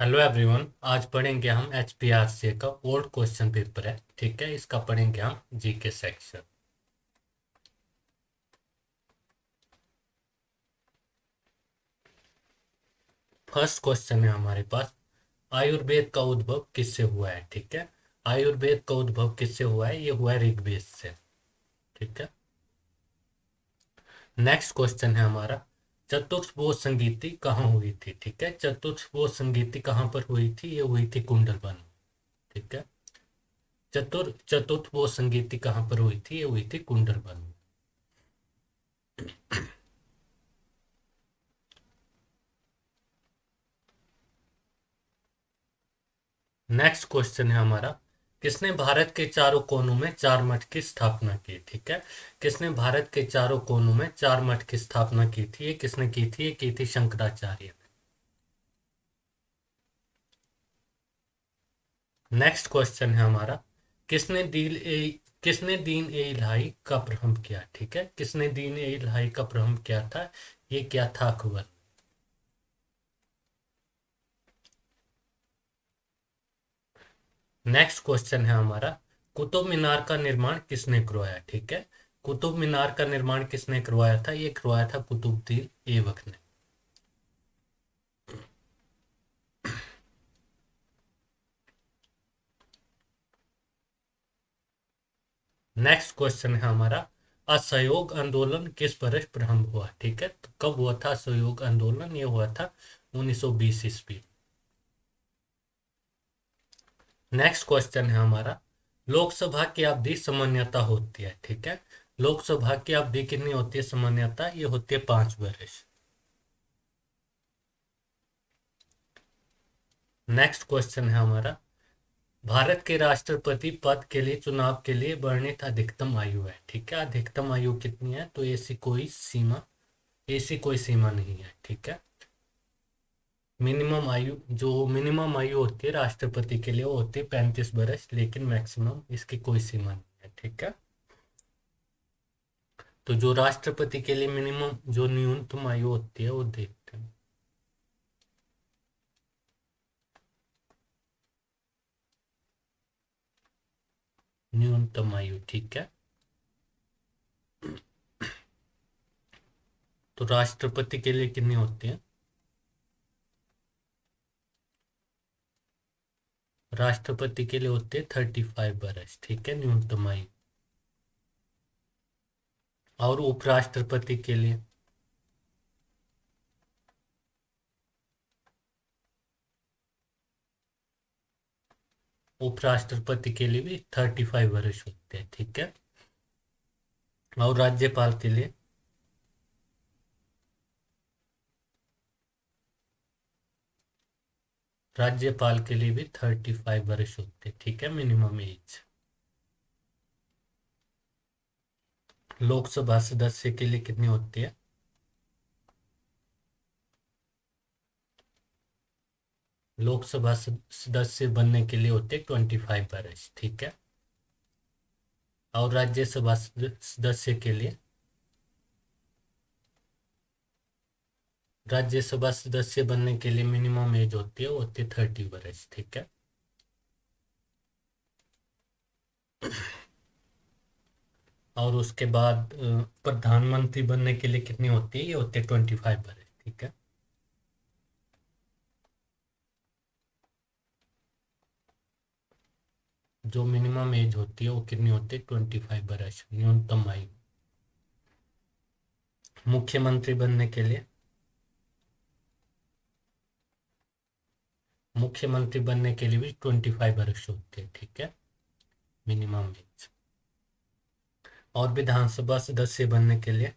Hello everyone. आज पढ़ेंगे हम HPRC का ओल्ड क्वेश्चन पेपर है। ठीक है, इसका पढ़ेंगे हम जीके सेक्शन। फर्स्ट क्वेश्चन है हमारे पास, आयुर्वेद का उद्भव किससे हुआ है। ठीक है, आयुर्वेद का उद्भव किससे हुआ है, ये हुआ है ऋग्वेद से। ठीक है, नेक्स्ट क्वेश्चन है हमारा, चतुर्थबोध संगीति कहाँ हुई थी। ठीक है, चतुर्थबोध संगीति कहाँ पर हुई थी, ये हुई थी कुंडलवन। ठीक है, चतुर्थबोध संगीति कहाँ पर हुई थी, ये हुई थी कुंडलवन। नेक्स्ट क्वेश्चन है हमारा, किसने भारत के चारों कोनों में चार मठ की स्थापना की। ठीक है, किसने भारत के चारों कोनों में चार मठ की स्थापना की थी, ये किसने की थी, ये की थी शंकराचार्य ने। नेक्स्ट क्वेश्चन है हमारा, किसने दीन ए इलाही का प्रारंभ किया। ठीक है, किसने दीन ए इलाही का प्रारंभ किया था, ये क्या था, अकबर। नेक्स्ट क्वेश्चन है हमारा, कुतुब मीनार का निर्माण किसने करवाया। ठीक है, कुतुब मीनार का निर्माण किसने करवाया था, ये करवाया था कुतुबुद्दीन ऐबक ने। नेक्स्ट क्वेश्चन है हमारा, असहयोग आंदोलन किस वर्ष प्रारंभ हुआ। ठीक है, तो कब हुआ था असहयोग आंदोलन, ये हुआ था 1920 ईस्वी। नेक्स्ट क्वेश्चन है हमारा, लोकसभा की अवधि सामान्यता होती है। ठीक है, लोकसभा की अवधि कितनी होती है सामान्यता, ये होती है 5 वर्ष। नेक्स्ट क्वेश्चन है हमारा, भारत के राष्ट्रपति पद के लिए चुनाव के लिए वर्णित अधिकतम आयु है। ठीक है, अधिकतम आयु कितनी है, तो ऐसी कोई सीमा नहीं है। ठीक है, मिनिमम आयु होती है राष्ट्रपति के लिए वो होती है 35 वर्ष, लेकिन मैक्सिमम इसकी कोई सीमा नहीं है। ठीक है, तो जो राष्ट्रपति के लिए मिनिमम जो न्यूनतम आयु होती है वो देखते हैं। न्यूनतम आयु, ठीक है, तो राष्ट्रपति के लिए कितनी होती है, राष्ट्रपति के लिए होते हैं 35 वर्ष। ठीक है, न्यूनतम आयु। और उपराष्ट्रपति के लिए, उपराष्ट्रपति के लिए भी 35 वर्ष होते हैं। ठीक है, और राज्यपाल के लिए, राज्यपाल के लिए भी 35 वर्ष होते हैं। ठीक है, मिनिमम एज। लोकसभा सदस्य के लिए कितनी होती है, लोकसभा सदस्य बनने के लिए होते हैं 25 वर्ष। ठीक है, और राज्यसभा सदस्य के लिए, राज्यसभा सदस्य बनने के लिए मिनिमम एज होती है, वो होती है 30 वर्ष। ठीक है, और उसके बाद प्रधानमंत्री बनने के लिए कितनी होती है, ये होती है 25 वर्ष। ठीक है, जो मिनिमम एज होती है वो कितनी होती है 25 वर्ष, न्यूनतम आयु। मुख्यमंत्री बनने के लिए, मुख्यमंत्री बनने के लिए भी 25 वर्ष होते हैं। ठीक है, मिनिमम एज। और विधानसभा सदस्य बनने के लिए,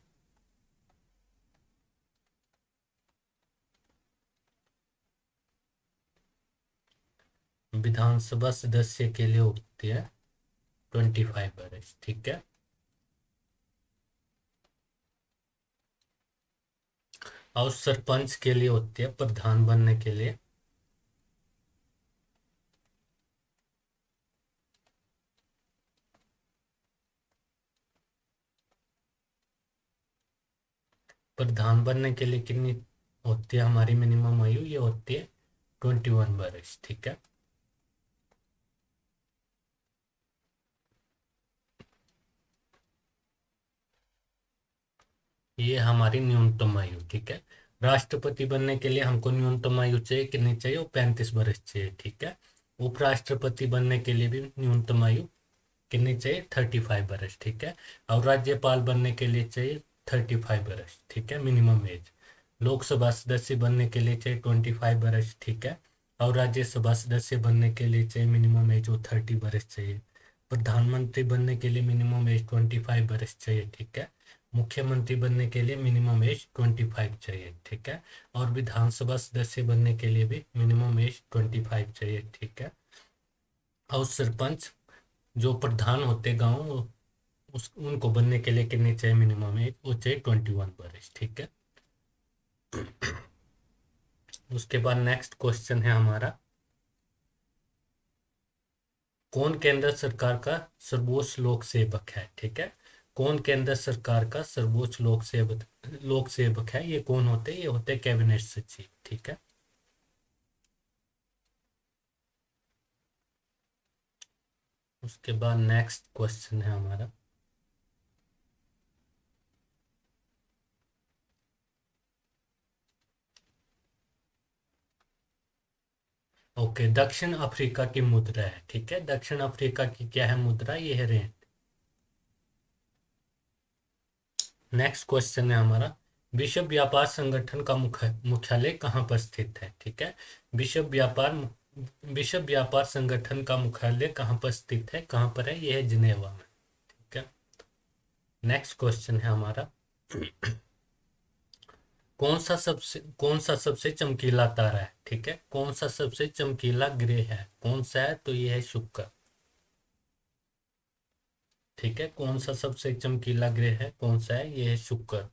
विधानसभा सदस्य के लिए होते हैं 25 वर्ष। ठीक है, और सरपंच के लिए होती है, प्रधान बनने के लिए, प्रधान बनने के लिए कितनी होती है हमारी मिनिमम आयु, ये होती है 21 वर्ष। ठीक है, ये हमारी न्यूनतम आयु। ठीक है, राष्ट्रपति बनने के लिए हमको न्यूनतम आयु चाहिए, कितनी चाहिए? वो 35 वर्ष चाहिए। ठीक है, उपराष्ट्रपति बनने के लिए भी न्यूनतम आयु कितनी चाहिए? 35 वर्ष। ठीक है, और राज्यपाल बनने के लिए चाहिए 35 वर्ष। ठीक है, मिनिमम एज। लोकसभा सदस्य बनने के लिए चाहिए 25 वर्ष। ठीक है, और राज्यसभा सदस्य बनने के लिए चाहिए मिनिमम एज वो 30 वर्ष चाहिए। प्रधानमंत्री बनने के लिए मिनिमम एज 25 वर्ष चाहिए। ठीक है, मुख्यमंत्री बनने के लिए मिनिमम एज 25 चाहिए। ठीक है, और विधानसभा सदस्य बनने के लिए भी मिनिमम एज 25 चाहिए। ठीक है, और सरपंच जो प्रधान होते गांव उस उनको बनने के लिए कितनी चाहिए मिनिमम एज? वो चाहिए 21 वर्ष। ठीक है, उसके बाद नेक्स्ट क्वेश्चन है हमारा, कौन केंद्र सरकार का सर्वोच्च लोक सेवक है? ठीक है, कौन केंद्र सरकार का सर्वोच्च लोक सेवक है? ये कौन होते हैं? ये होते हैं कैबिनेट सचिव। ठीक है, उसके बाद नेक्स्ट क्वेश्चन है हमारा, ओके, दक्षिण अफ्रीका की मुद्रा है। ठीक है, दक्षिण अफ्रीका की क्या है मुद्रा? ये है रेंड। नेक्स्ट क्वेश्चन है हमारा, विश्व व्यापार संगठन का मुख्यालय कहाँ पर स्थित है? ठीक है, विश्व व्यापार संगठन का मुख्यालय कहाँ पर स्थित है? कहाँ पर है? यह है जिनेवा में। ठीक है, नेक्स्ट क्वेश्चन है हमारा, कौन सा सबसे चमकीला तारा है? ठीक है, कौन सा सबसे चमकीला ग्रह है? कौन सा है? तो यह है शुक्र। ठीक है, कौन सा सबसे चमकीला ग्रह है? कौन सा है? यह है शुक्र।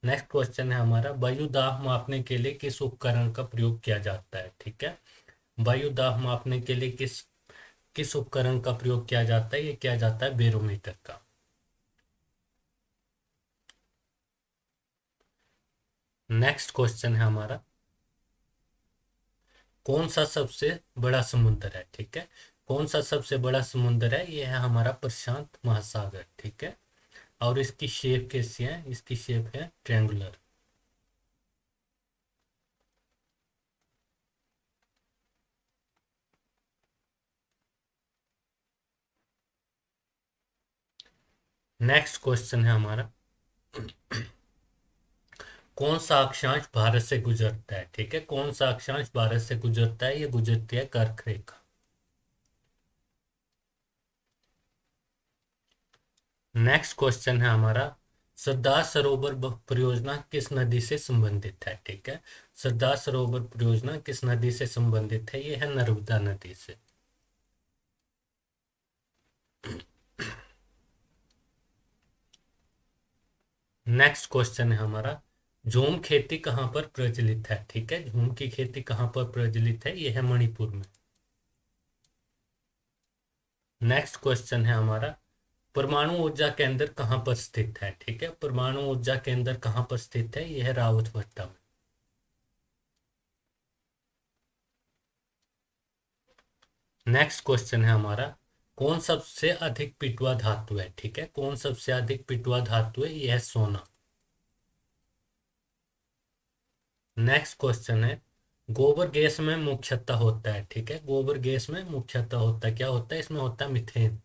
नेक्स्ट क्वेश्चन है हमारा, वायु दाब मापने के लिए किस उपकरण का प्रयोग किया जाता है? ठीक है, वायु दाब मापने के लिए किस किस उपकरण का प्रयोग किया जाता है? ये किया जाता है बैरोमीटर का। नेक्स्ट क्वेश्चन है हमारा, कौन सा सबसे बड़ा समुद्र है? ठीक है, कौन सा सबसे बड़ा समुद्र है? ये है हमारा प्रशांत महासागर। ठीक है, और इसकी शेप कैसी है? इसकी शेप है ट्रायंगुलर। नेक्स्ट क्वेश्चन है हमारा, कौन सा अक्षांश भारत से गुजरता है? ठीक है, कौन सा अक्षांश भारत से गुजरता है? ये गुजरती है कर्क रेखा। नेक्स्ट क्वेश्चन है हमारा, सरदार सरोवर परियोजना किस नदी से संबंधित है? ठीक है, सरदार सरोवर परियोजना किस नदी से संबंधित है? ये है नर्मदा नदी से। नेक्स्ट क्वेश्चन है हमारा, झूम खेती कहाँ पर प्रचलित है? ठीक है, झूम की खेती कहाँ पर प्रचलित है? यह है मणिपुर में। नेक्स्ट क्वेश्चन है हमारा, परमाणु ऊर्जा केंद्र कहाँ पर स्थित है? ठीक है, परमाणु ऊर्जा केंद्र कहाँ पर स्थित है? यह है रावतभट्टा में। नेक्स्ट क्वेश्चन है हमारा, कौन सबसे अधिक पिटवा धातु है? ठीक है, कौन सबसे अधिक पिटवा धातु है? यह है सोना। नेक्स्ट क्वेश्चन है, गोबर गैस में मुख्यतः होता है। ठीक है, गोबर गैस में मुख्यतः होता है, क्या होता है? इसमें होता है मीथेन।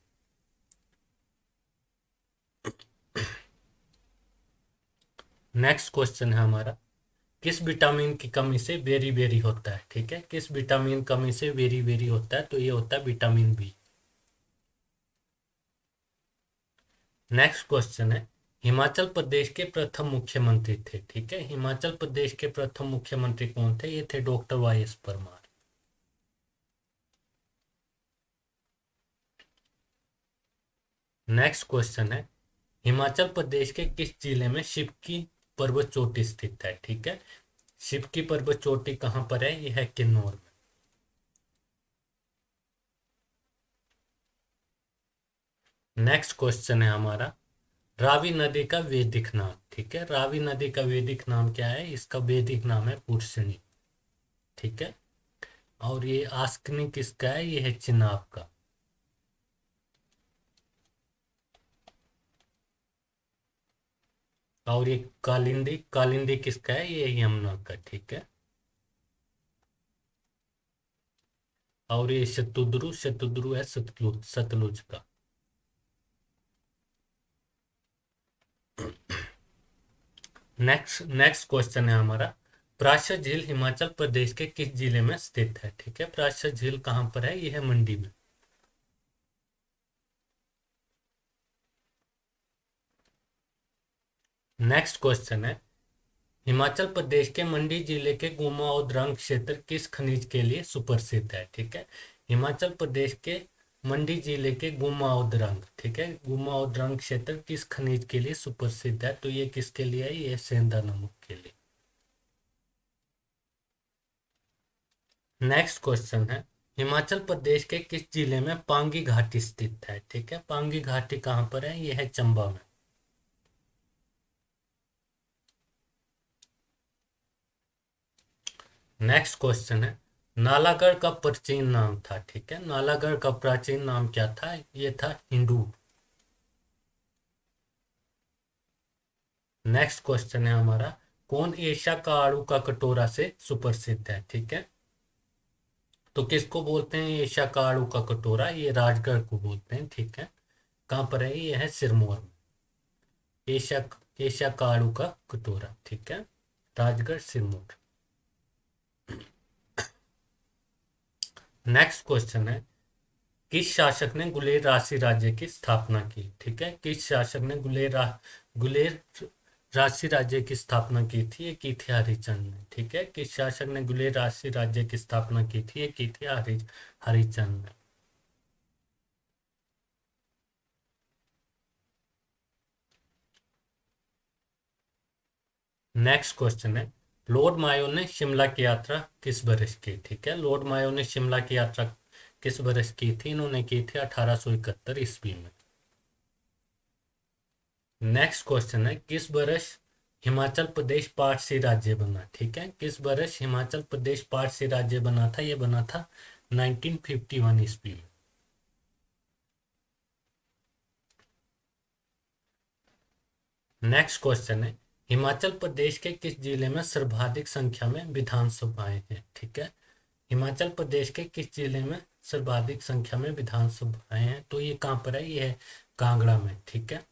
नेक्स्ट क्वेश्चन है हमारा, किस विटामिन की कमी से बेरी बेरी होता है? ठीक है, किस विटामिन कमी से बेरी बेरी होता है? तो ये होता है विटामिन बी। नेक्स्ट क्वेश्चन है, हिमाचल प्रदेश के प्रथम मुख्यमंत्री थे। ठीक है, हिमाचल प्रदेश के प्रथम मुख्यमंत्री कौन थे? ये थे doctor Y S Parmar. Next question है, हिमाचल प्रदेश के किस जिले में शिव की पर्वत चोटी स्थित है? ठीक है, शिव की पर्वत चोटी कहाँ पर है? यह है किन्नौर में। नेक्स्ट क्वेश्चन है हमारा, रावी नदी का वैदिक नाम। ठीक है, रावी नदी का वैदिक नाम क्या है? इसका वैदिक नाम है पुरुषनी। ठीक है, और ये आस्कनी किसका है? ये है चिनाब का। और ये कालिंदी, कालिंदी किसका है? ये यमुना का। ठीक है। और ये शतुद्रु, शतुद्रु है सतलुज, सतलुज का। नेक्स्ट नेक्स्ट क्वेश्चन है हमारा, प्राशर झील हिमाचल प्रदेश के किस जिले में स्थित है? ठीक है, प्राशर झील कहाँ पर है? ये है मंडी में। नेक्स्ट क्वेश्चन है, हिमाचल प्रदेश के मंडी जिले के गुमा और द्रंग क्षेत्र किस खनिज के लिए सुप्रसिद्ध है? ठीक है, हिमाचल प्रदेश के मंडी जिले के गुमा और द्रंग, ठीक है, गुमा और द्रंग क्षेत्र किस खनिज के लिए सुप्रसिद्ध है? तो ये किसके लिए है? ये सेंधा नमक के लिए। नेक्स्ट क्वेश्चन है, हिमाचल प्रदेश के किस जिले में पांगी घाटी स्थित है? ठीक है, पांगी घाटी कहाँ पर है? यह है चंबा में। नेक्स्ट क्वेश्चन है, नालागढ़ का प्राचीन नाम था? ठीक है, नालागढ़ का प्राचीन नाम क्या था? ये था हिंदू। नेक्स्ट क्वेश्चन है हमारा, कौन एशिया का आड़ू का कटोरा से सुप्रसिद्ध है? ठीक है, तो किसको बोलते हैं एशिया का आड़ू का कटोरा? ये राजगढ़ को बोलते हैं। ठीक है, कहाँ पर है? ये है सिरमौर में। एशिया, एशिया का आड़ू का कटोरा। ठीक है, राजगढ़ सिरमौर। नेक्स्ट क्वेश्चन है, किस शासक ने गुलेर राशि राज्य की स्थापना की? ठीक है, किस शासक ने गुलेर राशि राज्य की स्थापना की थी? ये की थी हरिचंद ने। ठीक है, किस शासक ने गुलेर राशि राज्य की स्थापना की थी? ये की थी हरिचंद ने। नेक्स्ट क्वेश्चन है, लॉर्ड मायो ने शिमला की यात्रा किस वर्ष की? ठीक है, लॉर्ड मायो ने शिमला की यात्रा किस वर्ष की थी? इन्होंने की थी 1871 ईस्वी में। नेक्स्ट क्वेश्चन है, किस वर्ष हिमाचल प्रदेश पारसी राज्य बना? ठीक है, किस वर्ष हिमाचल प्रदेश पारसी राज्य बना था? ये बना था 1951 ईस्वी में। नेक्स्ट क्वेश्चन है, हिमाचल प्रदेश के किस जिले में सर्वाधिक संख्या में विधानसभाएं हैं? ठीक है, हिमाचल प्रदेश के किस जिले में सर्वाधिक संख्या में विधानसभाएं हैं? तो ये कहाँ पर है? ये है कांगड़ा में। ठीक है,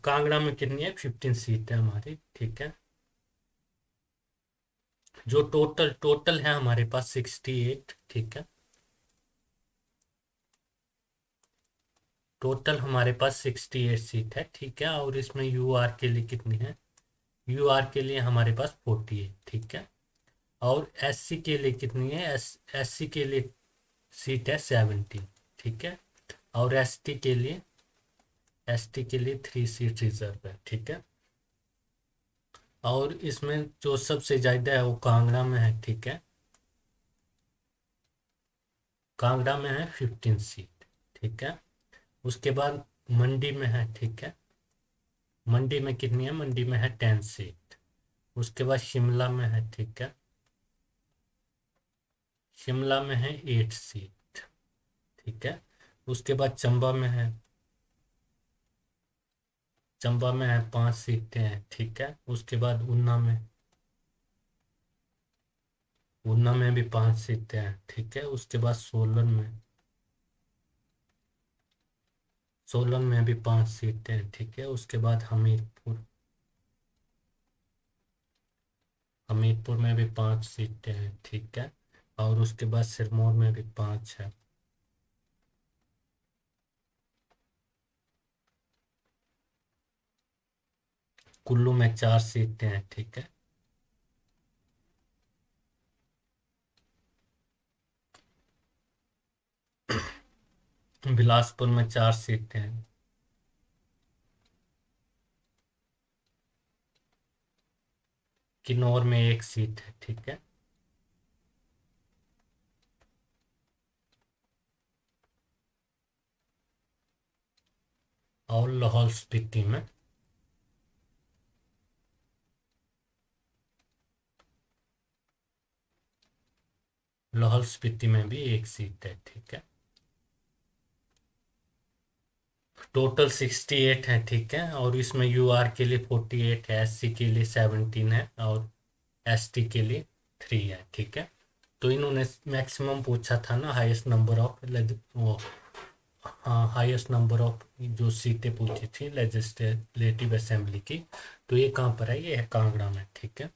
कांगड़ा में कितनी है? 15 सीट है हमारी। ठीक है, जो टोटल टोटल है हमारे पास 68। ठीक है, टोटल हमारे पास 68 सीट है। ठीक है, और इसमें यूआर के लिए कितनी है? यूआर के लिए हमारे पास 48। ठीक है, और एससी के लिए कितनी है? एससी के लिए सीट है 17। ठीक है, और एसटी के लिए 3 सीट रिजर्व है। ठीक है, और इसमें जो सबसे ज्यादा है वो कांगड़ा में है। ठीक है, कांगड़ा में है 15 सीट। ठीक है, उसके बाद मंडी में है। ठीक है, मंडी में कितनी है? मंडी में है 10 सीट। उसके बाद शिमला में है। ठीक है, शिमला में है 8 सीट। ठीक है, उसके बाद चंबा में है, चंबा में है 5 सीटें हैं। ठीक है, उसके बाद ऊना में भी 5 सीटें हैं। ठीक है, उसके बाद सोलन में भी 5 सीटें हैं। ठीक है, उसके बाद हमीरपुर में भी 5 सीटें हैं। ठीक है, और उसके बाद सिरमौर में भी 5 है। कुल्लू में 4 सीटें हैं। ठीक है, बिलासपुर में 4 सीटें हैं। किन्नौर में 1 सीट है। ठीक है, और लाहौल स्पीति में लाहौल स्पीति में भी एक सीट है, ठीक है। टोटल 68 है, ठीक है। और इसमें यूआर के लिए 48 है, एससी के लिए 17 है और एसटी के लिए 3 है, ठीक है। तो इन्होंने मैक्सिमम पूछा था ना, हाईएस्ट नंबर ऑफ वो, हाँ, हाईएस्ट नंबर ऑफ जो सीटें पूछी थी लेजिस्लेटिव असेंबली की, तो ये कहाँ पर है, ये है कांगड़ा में, ठीक है।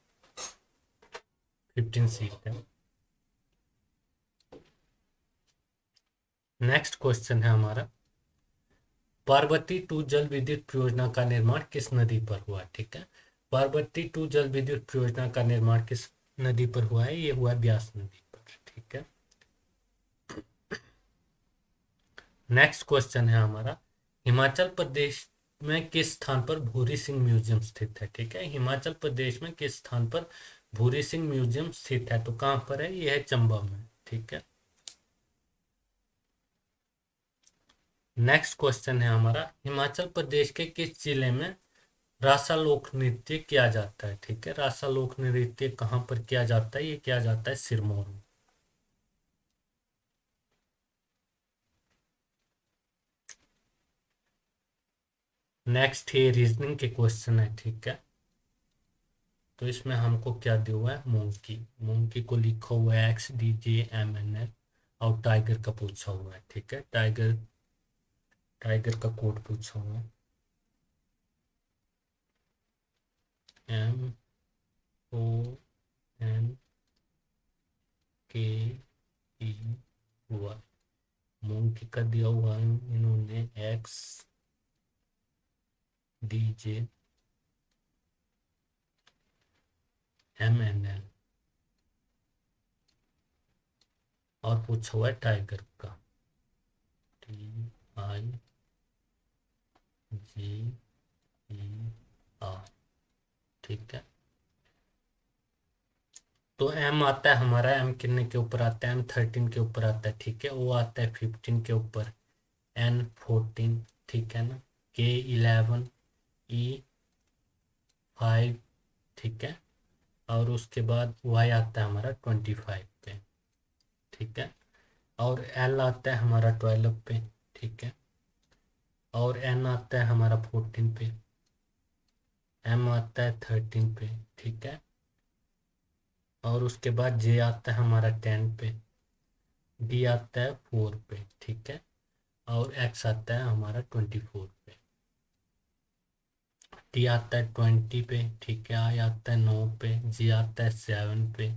15 सीट है। नेक्स्ट क्वेश्चन है हमारा, पार्वती टू जल विद्युत परियोजना का निर्माण किस नदी पर हुआ, ठीक है। पार्वती टू जल विद्युत परियोजना का निर्माण किस नदी पर हुआ है, ये हुआ है ब्यास नदी पर, ठीक है। नेक्स्ट क्वेश्चन है हमारा, हिमाचल प्रदेश में किस स्थान पर भूरी सिंह म्यूजियम स्थित है, ठीक है। हिमाचल प्रदेश में किस स्थान पर भूरी सिंह म्यूजियम स्थित है, तो कहाँ पर है, ये है चंबा में, ठीक है। नेक्स्ट क्वेश्चन है हमारा, हिमाचल प्रदेश के किस जिले में रासा लोक नृत्य किया जाता है, ठीक है। रासा लोक नृत्य कहाँ पर किया जाता है, ये किया जाता है सिरमौर में। नेक्स्ट ये रीजनिंग के क्वेश्चन है, ठीक है। तो इसमें हमको क्या दिया हुआ है, मूंग की को लिखा हुआ है XDJMNL और टाइगर का पूछा हुआ है, ठीक है। टाइगर टाइगर का कोड पूछा हुआ है, MONKEY। मूंग की का दिया हुआ है इन्होंने XDJMNL और पूछा हुआ है टाइगर का TIGER, ठीक है। तो एम आता है हमारा, एम कितने के ऊपर आता है, M13 के ऊपर आता है, ठीक है। वो आता है 15 के ऊपर, N14, ठीक है ना, K11, E5, ठीक है। और उसके बाद वाई आता है हमारा 25 पे, ठीक है। और एल आता है हमारा 12 पे, ठीक है। और एन आता है हमारा 14 पे, एम आता है 13 पे, ठीक है। और उसके बाद जे आता है हमारा 10 पे, डी आता है 4 पे, ठीक है। और एक्स आता है हमारा 24 पे, टी आता है 20 पे, ठीक है। आई आता है 9 पे, जी आता है 7 पे,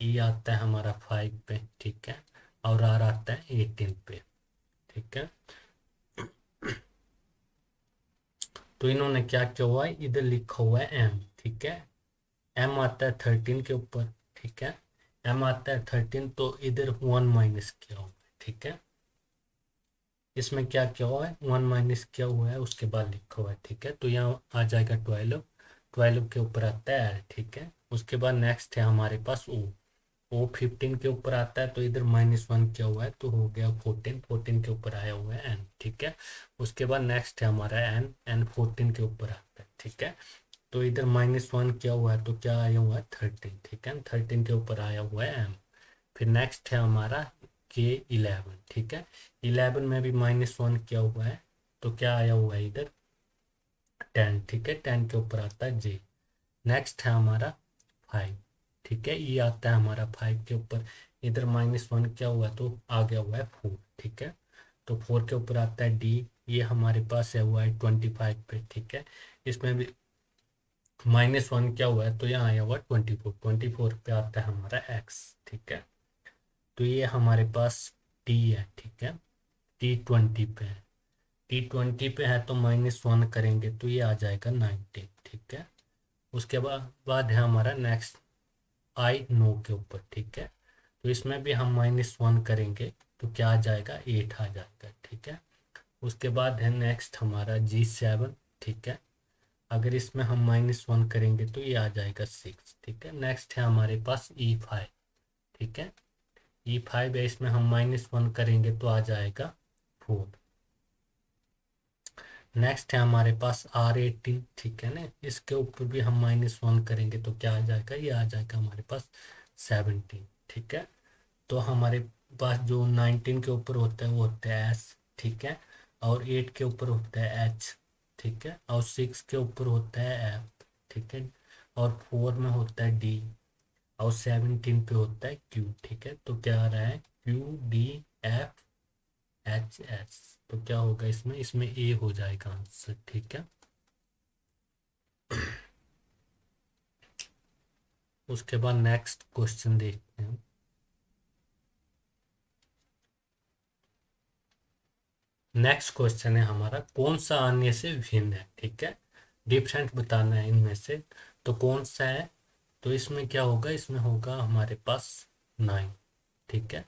ई आता है हमारा 5 पे, ठीक है। और आर आता है 18 पे, ठीक है। तो इन्होंने क्या किया हुआ है, इधर लिखा हुआ है एम, ठीक है। एम आता है 13 के ऊपर, ठीक है। एम आता है 13, तो इधर 1 माइनस किया हुआ है, ठीक है। इसमें क्या किया हुआ है, 1 माइनस किया हुआ है, उसके बाद लिखा हुआ है, ठीक है। तो यहाँ आ जाएगा 12, 12 के ऊपर आता है एल, ठीक है। उसके बाद नेक्स्ट है हमारे पास ओ 15 के ऊपर आता है, तो इधर -1 किया हुआ है, तो हो गया 14, 14 के ऊपर आया हुआ है एन, ठीक है। उसके बाद नेक्स्ट है हमारा एन 14 के ऊपर आता है, ठीक है। तो इधर -1 किया हुआ है, तो क्या आया हुआ है 13, ठीक है। 13 के ऊपर आया हुआ है एम। फिर नेक्स्ट है हमारा K11, ठीक है। 11 में भी -1 किया हुआ है, तो क्या आया हुआ है इधर 10, ठीक है। 10 के ऊपर आता है जे। नेक्स्ट है हमारा 5, ठीक है। ये आता है हमारा 5 के ऊपर, इधर -1 किया हुआ है, तो आ गया हुआ है 4, ठीक है। तो 4 के ऊपर आता है डी, ये हमारे पास है हुआ है 25 पे, ठीक है। इसमें भी -1 क्या हुआ है, तो यहाँ आया हुआ 24, 24 पे आता है हमारा एक्स, ठीक है। तो ये हमारे पास टी है, ठीक है। T20 पे है, T20 पे है, तो -1 करेंगे तो ये आ जाएगा 90, ठीक है। उसके बाद है हमारा नेक्स्ट आई नो के ऊपर, ठीक है। तो इसमें भी हम -1 करेंगे तो क्या आ जाएगा 8 आ जाएगा, ठीक है। उसके बाद है नेक्स्ट हमारा G7, ठीक है। अगर इसमें हम -1 करेंगे तो ये आ जाएगा 6, ठीक है। नेक्स्ट है हमारे पास E5, ठीक है। E5 है, इसमें हम -1 करेंगे तो आ जाएगा 4। नेक्स्ट है हमारे पास R18, ठीक है ना। इसके ऊपर भी हम -1 करेंगे तो क्या आ जाएगा, ये आ जाएगा हमारे पास 17, ठीक है। तो हमारे पास जो 19 के ऊपर होता है वो होता है एस, ठीक है, और 8 के ऊपर होता है एच, ठीक है, और 6 के ऊपर होता है एफ, ठीक है, और 4 में होता है डी, और 17 पे होता है क्यू, ठीक है। तो क्या आ रहा है, Q D F H S. तो क्या होगा इसमें, इसमें ए हो जाएगा आंसर, ठीक है। उसके बाद नेक्स्ट क्वेश्चन देखते हैं। नेक्स्ट क्वेश्चन है हमारा, कौन सा अन्य से भिन्न है, ठीक है, डिफरेंट बताना है इनमें से। तो कौन सा है, तो इसमें क्या होगा, इसमें होगा हमारे पास 9, ठीक है,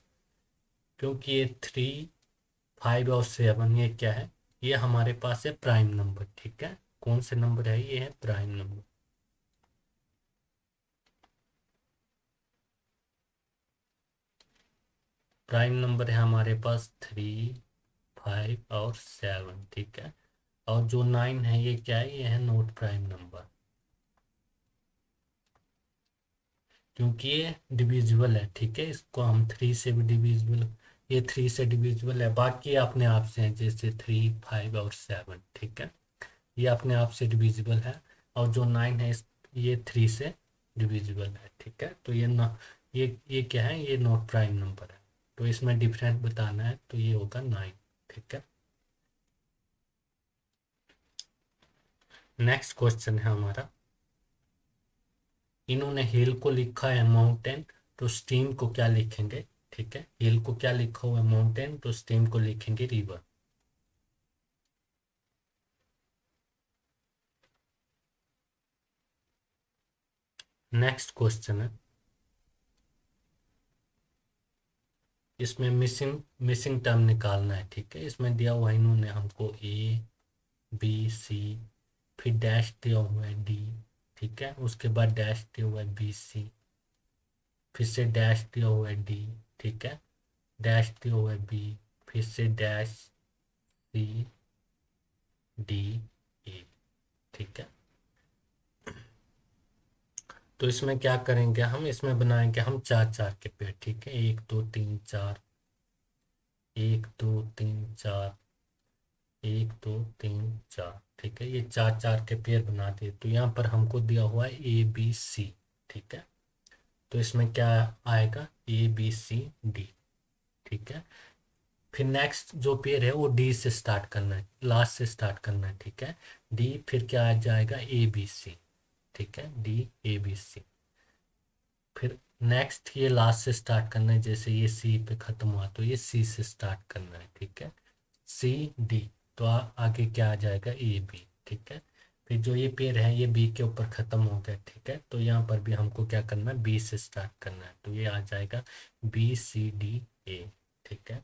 क्योंकि ये 3, 5 और 7 ये क्या है, ये हमारे पास है प्राइम नंबर, ठीक है। कौन से नंबर है, ये है प्राइम नंबर। प्राइम नंबर है हमारे पास 3, 5 और 7, ठीक है। और जो 9 है ये क्या है, ये है नॉट प्राइम नंबर, क्योंकि ये डिविजिबल है, ठीक है। इसको हम 3 से भी डिविजिबल, ये 3 से डिविजिबल है, बाकी अपने आप से हैं, जैसे 3, 5 और 7, ठीक है, ये अपने आप से डिविजिबल है। और जो 9 है ये 3 से डिविजिबल है, ठीक है। तो ये ना, ये क्या है, ये नॉट प्राइम नंबर है। तो इसमें डिफरेंट बताना है, तो ये होगा 9, ठीक है। नेक्स्ट क्वेश्चन है हमारा, इन्होंने हिल को लिखा है माउंटेन, तो स्ट्रीम को क्या लिखेंगे, ठीक है। हिल को क्या लिखा हुआ है, माउंटेन, तो स्ट्रीम को लिखेंगे रिवर। नेक्स्ट क्वेश्चन है, इसमें मिसिंग मिसिंग टर्म निकालना है, ठीक है। इसमें दिया हुआ है इन्होंने हमको ए बी सी, फिर डैश दिया हुआ है डी, ठीक है, उसके बाद डैश दिया हुआ है बी सी, फिर से डैश दिया हुआ है डी, ठीक है, डैश दिया हुआ है बी, फिर से डैश सी डी ए, ठीक है। तो इसमें क्या करेंगे हम, इसमें बनाएंगे हम चार चार के पेड़, ठीक है, 1 2 3 4, 1 2 3 4, 1 2 3 4, ठीक है, ये चार चार के पेड़ बना दिए। तो यहाँ पर हमको दिया हुआ है ए बी सी, ठीक है। तो इसमें क्या आएगा, ए बी सी डी, ठीक है। फिर नेक्स्ट जो पेयर है वो डी से स्टार्ट करना है, लास्ट से स्टार्ट करना है, ठीक है। डी फिर क्या आ जाएगा, ए बी सी, ठीक है, डी ए बी सी। फिर नेक्स्ट ये लास्ट से स्टार्ट करना है, जैसे ये सी पे खत्म हुआ तो ये सी से स्टार्ट करना है, ठीक है, सी डी। तो आगे क्या आ जाएगा, ए बी, ठीक है। फिर जो ये पेयर है ये बी के ऊपर खत्म हो गया, ठीक है। तो यहाँ पर भी हमको क्या करना है, बी से स्टार्ट करना है, तो ये आ जाएगा बी सी डी ए, ठीक है।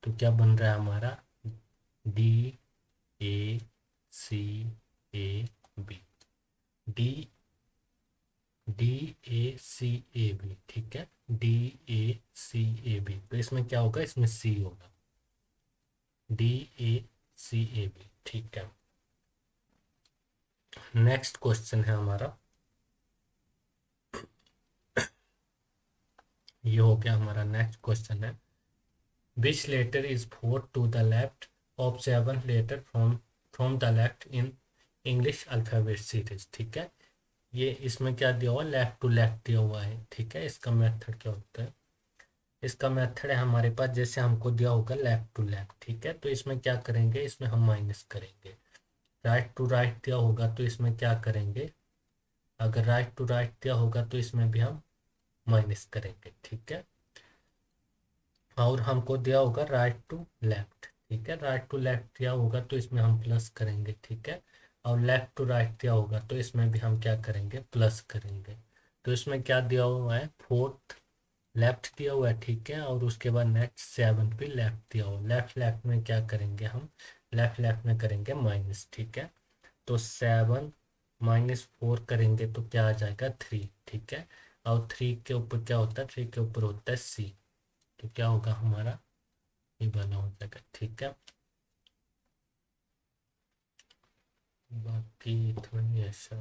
तो क्या बन रहा है हमारा, D A C A B, D D A C A B, ठीक है, D A C A B. तो इसमें क्या होगा, इसमें सी होगा, D A C A B, ठीक है। नेक्स्ट क्वेश्चन है हमारा, ये हो गया हमारा नेक्स्ट क्वेश्चन है, which letter is four to the left of 7 letter from the left in English alphabet series, ठीक है। ये इसमें क्या दिया हुआ है, लेफ्ट टू लेफ्ट दिया हुआ है, ठीक है। इसका मेथड क्या होता है, इसका मेथड है हमारे पास, जैसे हमको दिया होगा लेफ्ट टू लेफ्ट, ठीक है। तो इसमें क्या करेंगे, इसमें हम माइनस करेंगे। राइट टू राइट दिया होगा तो इसमें क्या करेंगे, अगर राइट टू राइट दिया होगा तो इसमें भी हम माइनस करेंगे, ठीक है। और हमको दिया होगा राइट टू लेफ्ट, ठीक है, राइट टू लेफ्ट दिया होगा तो इसमें हम प्लस करेंगे, ठीक है। और लेफ्ट टू राइट दिया होगा तो इसमें भी हम क्या करेंगे, प्लस करेंगे। तो इसमें क्या दिया हुआ है, फोर्थ लेफ्ट दिया हुआ है, ठीक है, और उसके बाद नेक्स्ट 7 पे लेफ्ट दिया हुआ, लेफ्ट लेफ्ट में क्या करेंगे हम, लेफ्ट लेफ्ट में करेंगे माइनस, ठीक है। तो 7 -4 करेंगे तो क्या आ जाएगा, 3, ठीक है। और 3 के ऊपर क्या होता है, 3 के ऊपर होता है सी, तो क्या होगा हमारा, ये बना हो जाएगा, ठीक है। बाकी इतना ही ऐसा